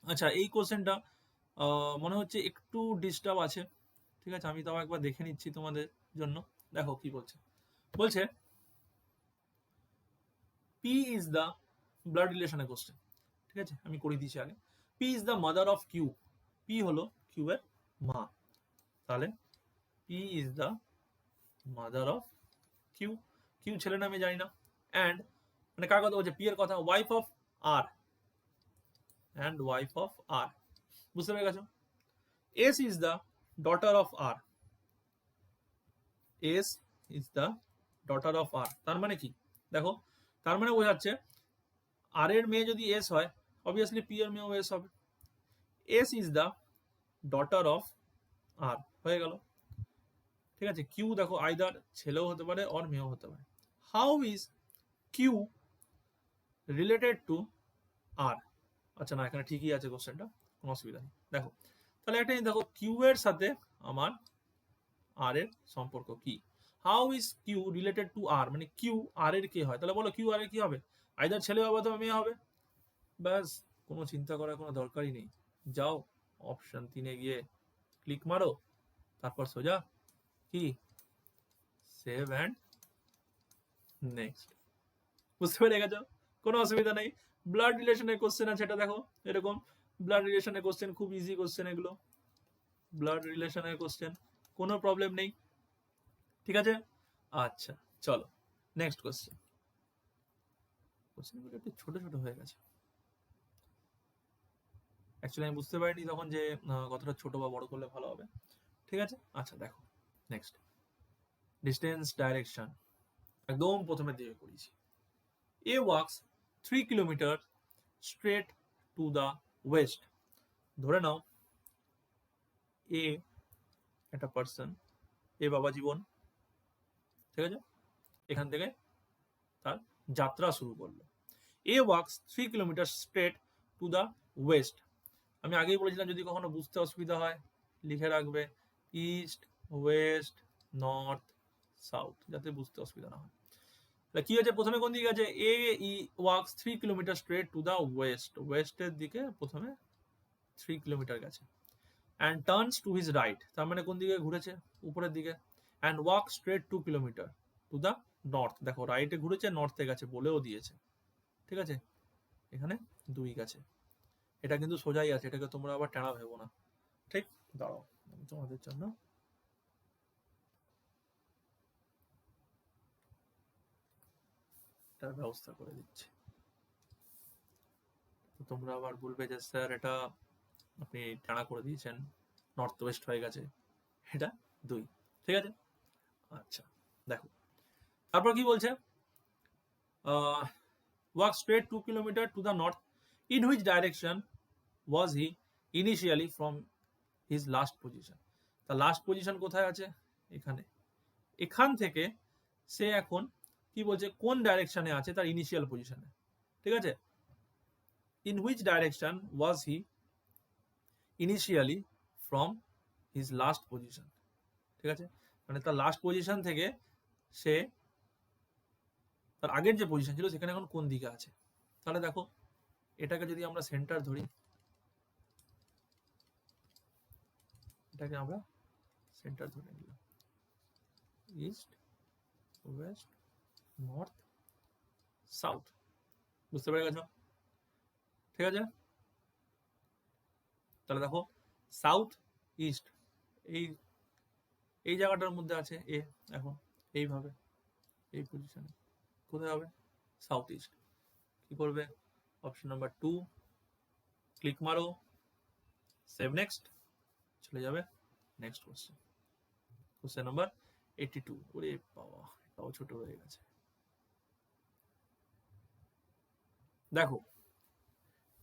আচ্ছা এই কোশ্চেনটা মনে হচ্ছে একটু ডিস্টার্ব আছে, ঠিক আছে, আমি তাও একবার দেখে নিচ্ছি তোমাদের জন্য। দেখো কি বলছে, বলছে পি ইজ দ্য ব্লাড রিলেশনের কোশ্চেন। ঠিক আছে, আমি করে দিয়েছি আগে। P is the mother of Q, P হলো কিউ এর মা, তাহলে P is the mother of Q. Q ছেলে না আমি জানি না। অ্যান্ড মানে কার কথা বলছে, পি এর কথা, wife of R, and wife of R. বুঝতে পেরে গেছো? S is the daughter of R, S is the daughter of R. তার মানে কি দেখো, তার মানে বোঝাচ্ছে আর এর মেয়ে যদি এস হয়, অবভিয়াসলি পি এর মেয়েও এস হবে। S is the daughter of R, হয়ে গেল। ঠিক আছে, কিউ দেখো আইদার ছেলেও হতে পারে অর মেয়েও হতে পারে। How is Q related to R? আচ্ছা না, এখানে ঠিকই আছে কোশ্চেনটা, কোনো অসুবিধা নেই। দেখো তাহলে একটা দেখো, কিউ এর সাথে আমার আর এর সম্পর্ক কি? How is Q related to R, মানে কিউ আর এর কে হয়? তাহলে বলো কিউ আর এর কি হবে? আইদার ছেলে হবে অথবা মেয়ে হবে। ব্যাস, কোনো চিন্তা করার কোনো দরকারই নেই। যাও অপশন 3-এ গিয়ে ক্লিক মারো, তারপর সোজা কি সেভ অ্যান্ড নেক্সট। বুঝতে পেরে গেছো? কোনো অসুবিধা নেই। ব্লাড রিলেশনের কোশ্চেন আছে, এটা দেখো এরকম ব্লাড রিলেশনের কোশ্চেন, খুব ইজি কোশ্চেন এগুলো, ব্লাড রিলেশনের কোশ্চেন, কোনো প্রবলেম নেই। ঠিক আছে, আচ্ছা চলো নেক্সট কোশ্চেন। কোশ্চেনগুলো একটু ছোট ছোট হয়ে গেছে, অ্যাকচুয়ালি আমি বুঝতে পারিনি তখন যে কতটা ছোট বা বড় করলে ভালো হবে। ঠিক আছে, আচ্ছা দেখো নেক্সট, ডিস্টেন্স ডাইরেকশন একদম প্রথমের দিকে করেছি। A walks 3 kilometre straight to the west. ধরে নাও এ একটা পার্সন, এ বাবা জীবন, ঠিক আছে, এখান থেকে তার যাত্রা শুরু করলো। A walks 3 kilometre straight to the west. আমি আগেই বলেছিলাম যদি কখনো বুঝতে অসুবিধা হয় লিখে রাখবে ইস্ট, ওয়েস্ট, নর্থ, সাউথ, যাতে বুঝতে অসুবিধা না হয়। কি হয়েছে, প্রথমে কোন দিকে আছে? A walks 3 kilometre straight to the west, ওয়েস্টের দিকে প্রথমে 3 কিলোমিটার গেছে। And turns to his right, তার মানে কোন দিকে ঘুরেছে? উপরের দিকে। And walk straight 2 kilometre to the north, দেখো রাইটে ঘুরেছে, নর্থে গেছে বলেও দিয়েছে। ঠিক আছে, এখানে 2 গেছে। এটা কিন্তু সোজাই আছে, এটাকে তোমরা আবার টানা ভেবো না। ঠিক, দাঁড়াও আমি তোমাদের জন্য এটার ব্যবস্থা করে দিচ্ছি। তোমরা আবার বলবে যে স্যার এটা আপনি টানা করে দিয়েছেন, নর্থ ওয়েস্ট হয়ে গেছে। এটা 2, ঠিক আছে। আচ্ছা দেখো তারপর কি বলছে, walk straight 2 kilometers to the north. In which direction was he initially from his last position? তার লাস্ট পজিশন কোথায় আছে? এখানে। এখান থেকে সে এখন কি বলছে, কোন ডাইরেকশনে আছে তার ইনিশিয়াল পজিশনে। ঠিক আছে, in which direction was he initially from his last position. ঠিক আছে, মানে তার লাস্ট পজিশন থেকে সে তার আগের যে পজিশন ছিল সেখানে এখন কোন দিকে আছে। তাহলে দেখো এটাকে যদি আমরা সেন্টার ধরি, এটাকে আমরা সেন্টার ধরে নিলাম, ইস্ট, ওয়েস্ট, নর্থ, সাউথ। বুঝতে পেরে গেছো? ঠিক আছে, তাহলে দেখো সাউথ ইস্ট এই এই জায়গাটার মধ্যে আছে এ, এখন এইভাবে এই পজিশনে কোথায় হবে? South east. কি করবে? অপশন নাম্বার 2 ক্লিক মারো, সেভ নেক্সট, চলে যাবে নেক্সট কোশ্চেন, কোশ্চেন নাম্বার 82। ওরে বাবা, এটাও ছোট হয়ে গেছে। দেখো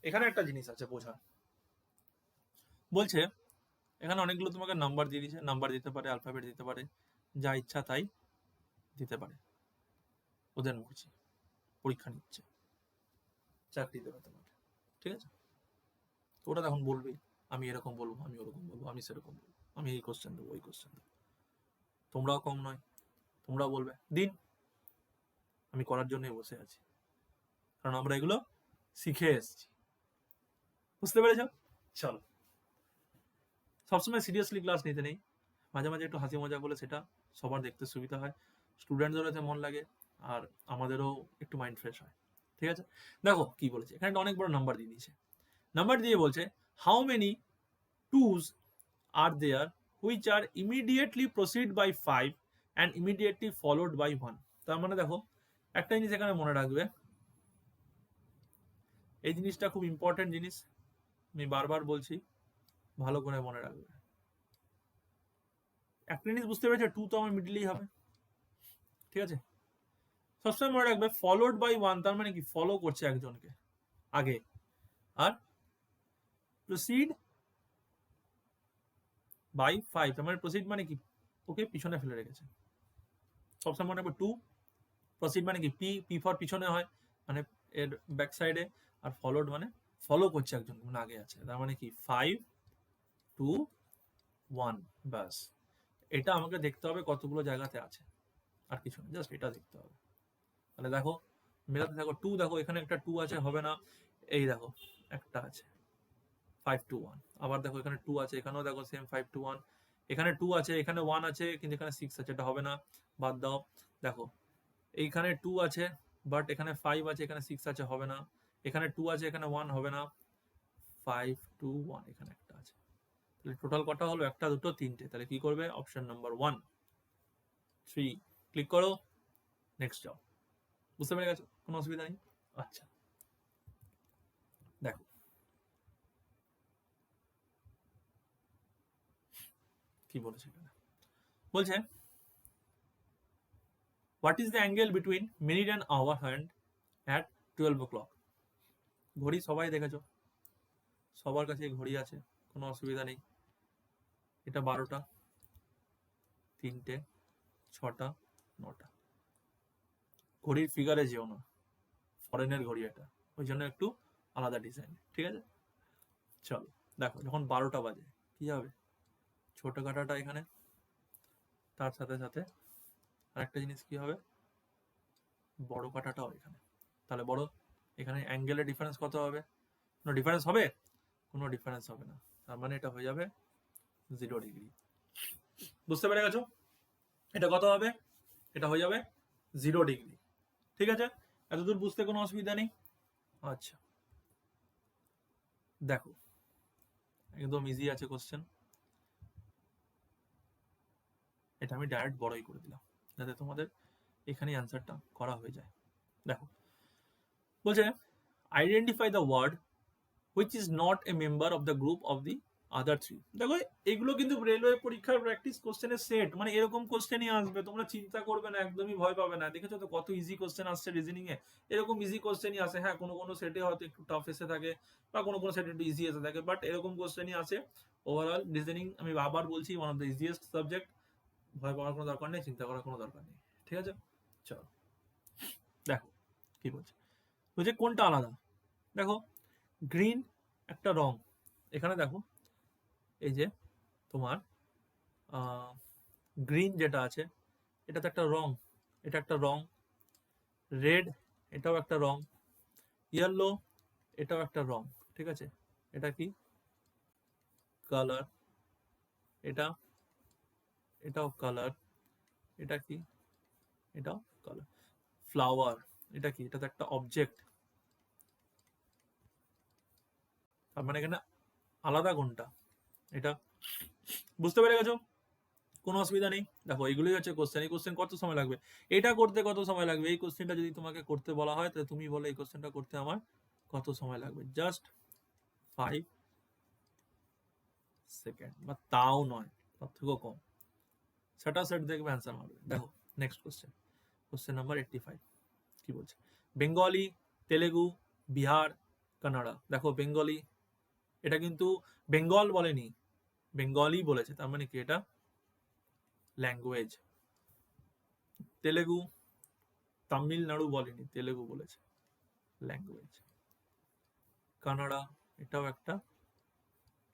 এখানে একটা জিনিস আছে বোঝা, বলছে এখানে অনেকগুলো তোমাকে নাম্বার দিয়ে দিয়েছে, নাম্বার দিতে পারে, অ্যালফাবেট দিতে পারে, যা ইচ্ছা তাই দিতে পারে। ওদের মর্জি, পরীক্ষা নিচ্ছে, চাকরি দেবে তোমাকে। ঠিক আছে, তো ওরা তখন বলবে আমি এরকম বলবো, আমি ওরকম বলবো, আমি সেরকম বলবো, আমি এই কোশ্চেন দেবো, ওই কোশ্চেন দেবো। তোমরাও কম নয়, তোমরাও বলবে দিন, আমি করার জন্যই বসে আছি, কারণ আমরা এগুলো শিখে এসেছি। বুঝতে পেরেছ? চলো, সবসময় সিরিয়াসলি ক্লাস নিতে নেই, মাঝে মাঝে একটু হাসি মজা বলে সেটা সবার দেখতে সুবিধা হয়, স্টুডেন্টদেরও এতে মন লাগে আর আমাদেরও একটু মাইন্ড ফ্রেশ হয়। ঠিক আছে, দেখো কি বলেছে এখানে, অনেক বড় নাম্বার দিয়ে দিয়েছে। নাম্বার দিয়ে বলছে how many twos are there which are immediately proceed by 5 and immediately followed by 1. তার মানে দেখো একটা জিনিস এখানে মনে রাখবে, এই জিনিসটা খুব ইম্পর্টেন্ট জিনিস, আমি বারবার বলছি, ভালো করে মনে রাখবে। একটা জিনিস বুঝতে পেরেছো, 2 তো আমার মিডলেই হবে, ঠিক আছে? সবসময় মনে রাখবে ফলোড বাই 1 তার মানে কি ফলো করছে একজনকে আগে, আর প্রসিড বাই 5 তার মানে প্রসিড মানে কি ওকে পিছনে ফেলে রেখেছে। সবসময় মনে রাখবে 2 প্রসিড মানে কি পি ফর পিছনে হয়, মানে এর ব্যাক সাইডে, আর ফলোড মানে ফলো করছে একজন, মানে আগে আছে, তার মানে কি 5 2 1 বাস। এটা আমাকে দেখতে হবে কতগুলো জায়গাতে আছে, আর কিছু না, জাস্ট এটা দেখতে হবে। তাহলে দেখো মেলাতে দেখো 2, দেখো এখানে একটা 2 আছে, হবে না। এই দেখো একটা আছে 5 2 1, আবার দেখো এখানে 2 আছে, এখানেও দেখো সেম 5 2 1, এখানে 2 আছে, এখানে 1 আছে, কিন্তু এখানে 6 আছে, এটা হবে না, বাদ দাও। দেখো এইখানে 2 আছে বাট এখানে 5 আছে, এখানে 6 আছে, হবে না। এখানে 2 আছে, এখানে 1, হবে না। 5 2 1, এখানে একটা আছে। তাহলে টোটাল কটা হলো? একটা, দুটো, তিনটে। তাহলে কি করবে? অপশন নাম্বার 1 3 ক্লিক করো, নেক্সট যাও। বুঝতে পেরে গেছো? কোনো অসুবিধা নেই? আচ্ছা দেখো কি বলেছে এখানে, বলছে what is the angle between minute and our hand at 12 o'clock? ঘড়ি সবাই দেখেছো, সবার কাছে ঘড়ি আছে, কোনো অসুবিধা নেই। এটা 12টা, 3টে, 6টা, 9টা। ঘড়ির ফিগারে যেও না, ফরেনের ঘড়ি এটা, ওই জন্য একটু আলাদা ডিজাইন, ঠিক আছে? চলো দেখো যখন 12টা বাজে কি হবে? ছোট কাটাটা এখানে, তার সাথে সাথে আরেকটা জিনিস কি হবে? বড় কাটাটাও এখানে। তাহলে বড় এখানে অ্যাঙ্গেলের ডিফারেন্স কত হবে? কোনো ডিফারেন্স হবে? কোনো ডিফারেন্স হবে না, তার মানে এটা হয়ে যাবে 0 ডিগ্রি। বুঝতে পেরে গেছো? এটা কত হবে? এটা হয়ে যাবে 0 ডিগ্রি, ঠিক আছে? এতদূর বুঝতে কোনো অসুবিধা নেই? আচ্ছা দেখো একদম ইজি আছে কোশ্চেন, এটা আমি ডাইরেক্ট বড়ই করে দিলাম যাতে তোমাদের এখানে অ্যান্সারটা করা হয়ে যায়। দেখো বলছে identify the word which is not a member of the group of the other 3। দেখো এগুলো কিন্তু রেলওয়ে পরীক্ষার প্র্যাকটিস কোশ্চেনের সেট, মানে এরকম কোশ্চেনই আসবে, তোমরা চিন্তা করবে না, একদমই ভয় পাবে না। দেখেছো তো কত ইজি কোশ্চেন আসছে রিজনিং এ, এরকম ইজি কোশ্চেনই আসে। হ্যাঁ কোনো কোনো সেটে হয়তো একটু টাফ এসে থাকে, বা কোনো কোনো সেটে একটু ইজি এসে থাকে, বাট এরকম কোশ্চেনই আসে। ওভারঅল রিজনিং আমি আবার বলছি one of the easiest subject, ভয় পাওয়ার কোনো দরকার নেই, চিন্তা করার কোনো দরকার নেই, ঠিক আছে? চলো দেখো কি বলছে, বলছে কোনটা আলাদা। দেখো গ্রিন একটা রং, এখানে দেখো এই যে তোমার গ্রিন যেটা আছে এটা তো একটা রং, এটা একটা রং। রেড এটাও একটা রং, ইয়েলো এটাও একটা রং, ঠিক আছে? এটা কি? কালার। এটা এটাও কালার, এটা কি? এটাও কালার। ফ্লাওয়ার এটা কি? এটা তো একটা অবজেক্ট, তার মানে এখানে আলাদা কোনটা? এটা। বুঝতে পেরে গেছো? কোনো অসুবিধা নেই। দেখো এইগুলোই হচ্ছে কোশ্চেন। এই কোশ্চেন কত সময় লাগবে? এটা করতে কত সময় লাগবে? এই কোশ্চেনটা যদি তোমাকে করতে বলা হয় তাহলে তুমি বলো এই কোশ্চেনটা করতে আমার কত সময় লাগবে? জাস্ট 5 সেকেন্ড, বা তাও নয়, তার থেকেও কম। সেটা সেট দেখবে অ্যান্সার মারবে। দেখো নেক্সট কোশ্চেন, কোশ্চেন নাম্বার 85 কি বলছে? Bengali, Telugu, Bihar, Canada. দেখো বেঙ্গলি, এটা কিন্তু বেঙ্গল বলেনি, বেঙ্গলি বলেছে, তার মানে কি এটা ল্যাঙ্গুয়েজ। তেলেগু, তামিলনাড়ু বলেনি, তেলেগু বলেছে, ল্যাঙ্গুয়েজ। কানাডা এটাও একটা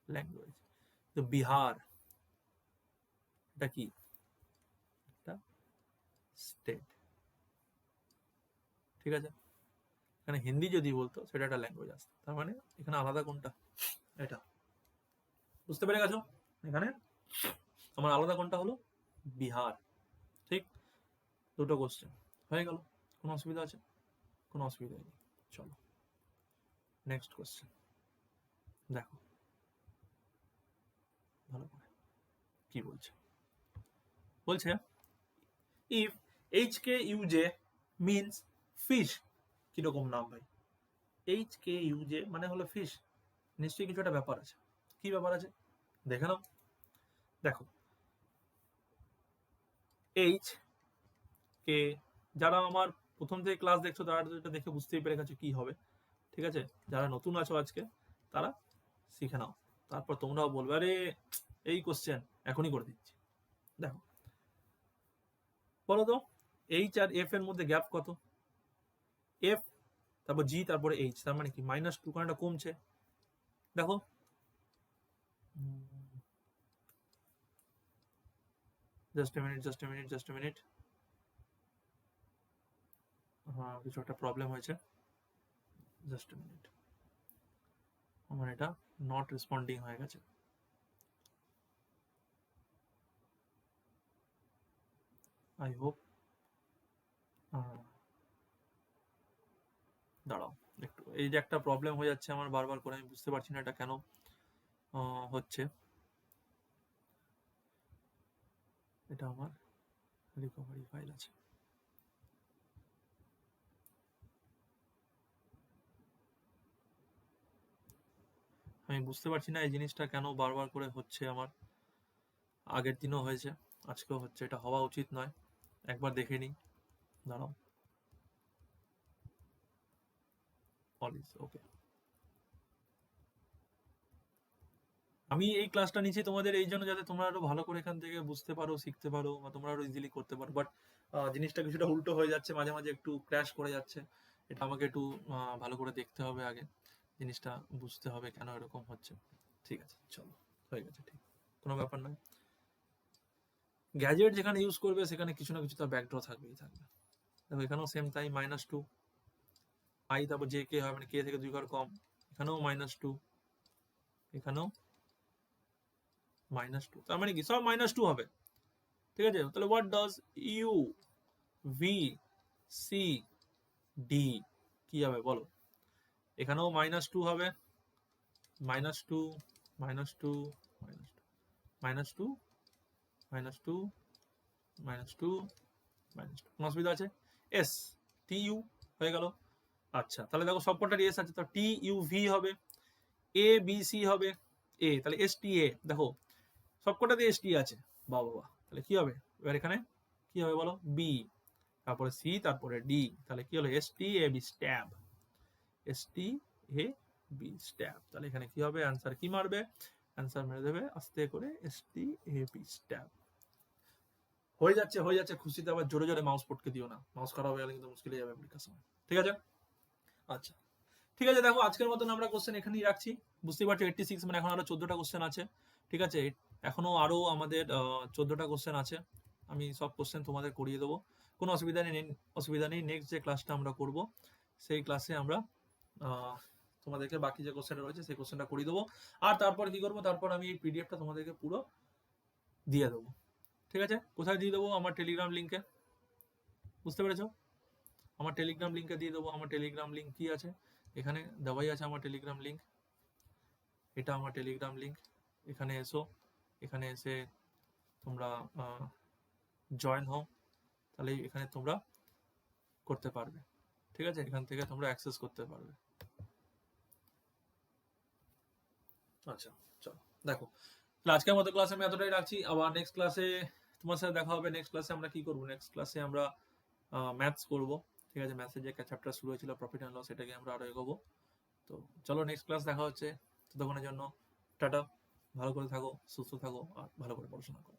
ল্যাঙ্গুয়েজ। তো বিহার এটা কি? একটা স্টেট, ঠিক আছে? এখানে হিন্দি যদি বলতো সেটা একটা ল্যাঙ্গুয়েজ আসতো, তার মানে এখানে আলাদা কোনটা? এটা। বুঝতে পেরে গেছো? এখানে আমার আলাদা কোনটা হলো? বিহার, ঠিক? দুটো কোশ্চেন হয়ে গেল, কোনো অসুবিধা আছে? কোনো অসুবিধা নেই। চলো নেক্সট কোশ্চেন দেখো, ভালো করে কি বলছে, বলছে ইফ HKUJ মিনস ফিশ। কিরকম নাম ভাই, HKUJ মানে হলো ফিশ, নিশ্চয়ই কিছু একটা ব্যাপার আছে। কি ব্যাপার আছে দেখে নাও। দেখো এইচ কে, যারা আমার প্রথম থেকে ক্লাস দেখছো তারা তো এটা দেখে বুঝতেই পেরে গেছো কি হবে, ঠিক আছে। যারা নতুন আছো আজকে তারা শিখে নাও, তারপর তোমরাও বলবে আরে এই কোশ্চেন এখনই করে দিচ্ছি। দেখো বলো তো এইচ আর এফ এর মধ্যে গ্যাপ কত? এফ তারপর জি তারপরে এইচ, তার মানে কি -2, কারণটা কমছে। দেখো জাস্ট এ মিনিট, হ্যাঁ কিছু একটা প্রবলেম হয়েছে, জাস্ট এ মিনিট। আমার এটা নট রেসপন্ডিং হয়ে গেছে, আই হোপ। দাঁড়াও একটু, এই যে একটা প্রবলেম হয়ে যাচ্ছে আমার বারবার করে, আমি বুঝতে পারছি না এটা কেন হচ্ছে। এটা আমার রিকভারি ফাইল আছে, আমি বুঝতে পারছি না এই জিনিসটা কেন বারবার করে হচ্ছে আমার। আগের দিনও হয়েছে, আজকেও হচ্ছে, এটা হওয়া উচিত নয়, একবার দেখে নিই। দাঁড়াও, অল ইজ ওকে। আমি এই ক্লাসটা নিচ্ছি তোমাদের এই জন্য যাতে তোমরা আরো ভালো করে এখান থেকে বুঝতে পারো, শিখতে পারো, বা তোমরা আরো ইজিলি করতে পারো। বাট জিনিসটা কিছুটা উল্টো হয়ে যাচ্ছে, মাঝে মাঝে একটু ক্র্যাশ করে যাচ্ছে, এটা আমাকে একটু ভালো করে দেখতে হবে, আগে জিনিসটা বুঝতে হবে কেন এরকম হচ্ছে। ঠিক আছে চলো, হয়ে গেছে, ঠিক কোনো ব্যাপার নয়। গ্যাজেট যেখানে ইউজ করবে সেখানে কিছু না কিছু তার ব্যাকড্র থাকবেই থাকবে। দেখো এখানেও সেম তাই, -2 আই, তারপর জে কে হয় মানে কে থেকে 2 ঘর কম, এখানেও -2, এখানেও -2, তার মানে কি সব -2 হবে, ঠিক আছে। তাহলে what does U V C D কি হবে বলো, এখানেও -2 হবে, -2 -2 -2 -2 -2 কোনো অসুবিধা আছে? এস টি ইউ হয়ে গেল। আচ্ছা তাহলে দেখো সবকটার এস আছে, তো টি ইউ ভি হবে, এ বি সি হবে এ, তাহলে এস টি এ, দেখো সবকটাতে এস টি আছে, বাহ বাহ, তাহলে কি হবে এবার এখানে কি হবে বলো, বি, তারপরে সি, তারপরে ডি, তাহলে কি হলো S T A B stab, S T A B stab. তাহলে এখানে কি হবে, অ্যান্সার কি মারবে, অ্যান্সার মেরে দেবে আস্তে করে S T A B stab. হয়ে যাচ্ছে হয়ে যাচ্ছে, খুশিতে আবার জোরে জোরে মাউস পটকে দিও না, মাউস খারাপ হয়ে গেলে কিন্তু মুশকিল হয়ে যাবে পরীক্ষার সময়, ঠিক আছে। আচ্ছা ঠিক আছে, দেখো আজকের মতন আমরা কোশ্চেন এখানেই রাখছি। বুঝতেই পারছো 86 মানে এখন আরো 14টা কোশ্চেন আছে, ঠিক আছে। এখনো আরো আমাদের 14টা কোশ্চেন আছে, আমি সব কোশ্চেন তোমাদের করিয়ে দেবো, কোনো অসুবিধা নেই। নেক্সট যে ক্লাসটা আমরা করব সেই ক্লাসে আমরা তোমাদেরকে বাকি যে কোশ্চেনটা রয়েছে সেই কোশ্চেনটা করিয়ে দেবো। আর তারপর কি করবো, তারপর আমি এই পিডিএফটা তোমাদেরকে পুরো দিয়ে দেবো, ঠিক আছে। কোথায় দিয়ে দেবো, আমার টেলিগ্রাম লিঙ্কে, বুঝতে পেরেছো, আমার টেলিগ্রাম লিঙ্কে দিয়ে দেবো। আমার টেলিগ্রাম লিঙ্ক কি আছে, এখানে দেওয়াই আছে আমার টেলিগ্রাম লিঙ্ক, এটা আমার টেলিগ্রাম লিঙ্ক। এখানে এসো, এখানে এসে তোমরা জয়েন হও, তাহলে এখানে তোমরা করতে পারবে, ঠিক আছে, এখান থেকে তোমরা অ্যাক্সেস করতে পারবে। আচ্ছা চলো দেখো, তাহলে আজকের মতো ক্লাস আমি এতটাই রাখছি, আবার নেক্সট ক্লাসে তোমার সাথে দেখা হবে। নেক্সট ক্লাসে আমরা কি করবো, নেক্সট ক্লাসে আমরা ম্যাথস করবো, ঠিক আছে। ম্যাথসের যে চ্যাপ্টার শুরু হয়েছিল প্রফিট অ্যান্ড লস, সেটাকে আমরা আরো এগোবো। তো চলো নেক্সট ক্লাস দেখা হচ্ছে, ততক্ষণের জন্য টাটা, ভালো করে থাকো, সুস্থ থাকো, আর ভালো করে পড়াশোনা করো।